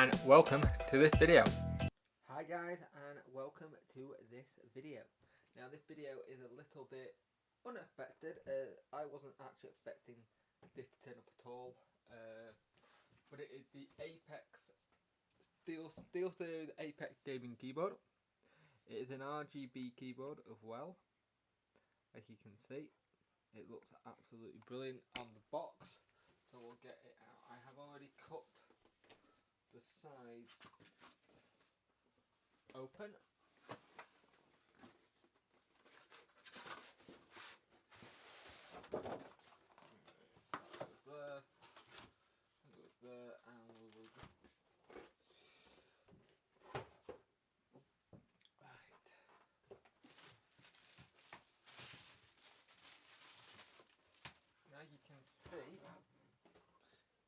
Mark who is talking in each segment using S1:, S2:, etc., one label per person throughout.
S1: and welcome to this video.
S2: Hi guys, and welcome to this video. Now this video is a little bit unexpected. I wasn't actually expecting this to turn up at all, but it is the Apex Steelseries Apex gaming keyboard. It is an RGB keyboard as well, as you can see. It looks absolutely brilliant on the box, so we'll get it out. I have already cut the sides open. There, and we will now you can see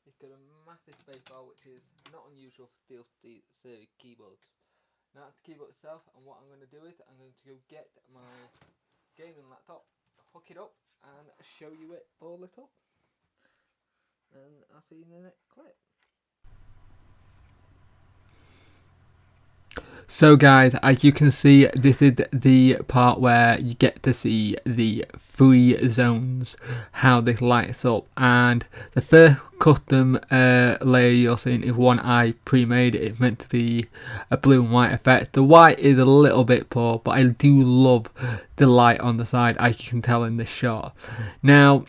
S2: it's got a massive spacebar, which is not unusual for Steelseries keyboards. Now that's the keyboard itself, and what I'm going to do is I'm going to go get my gaming laptop, hook it up, and show you it all lit up. And I'll see you in the next clip.
S1: So guys, as you can see, this is the part where you get to see the 3 zones, how this lights up, and the first custom layer you're seeing is one I pre-made. It's meant to be a blue and white effect. The white is a little bit poor, but I do love the light on the side, as you can tell in this shot. Now,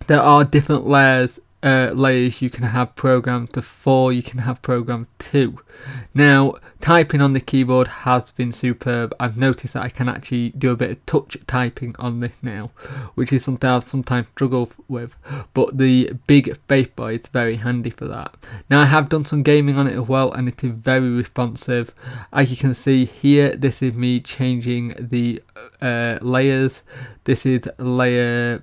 S1: there are different layers you can have programmed to 4, you can have programmed 2. Now, typing on the keyboard has been superb. I've noticed that I can actually do a bit of touch typing on this now, which is something I've sometimes struggled with, but the big spacebar is very handy for that. Now, I have done some gaming on it as well, and it is very responsive. As you can see here, this is me changing the layers. This is layer,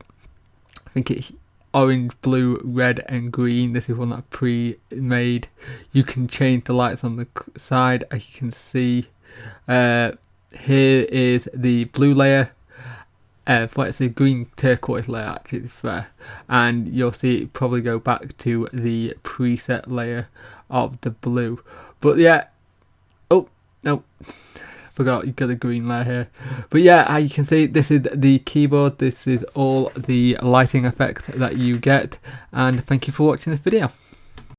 S1: I think it's orange, blue, red and green. This is one that I pre-made. You can change the lights on the side, as you can see. Here is the blue layer. It's a green turquoise layer actually, to be fair. And you'll see it probably go back to the preset layer of the blue. But yeah, oh no, forgot you got a green layer here. But yeah, as you can see, this is the keyboard. This is all the lighting effects that you get, and thank you for watching this video.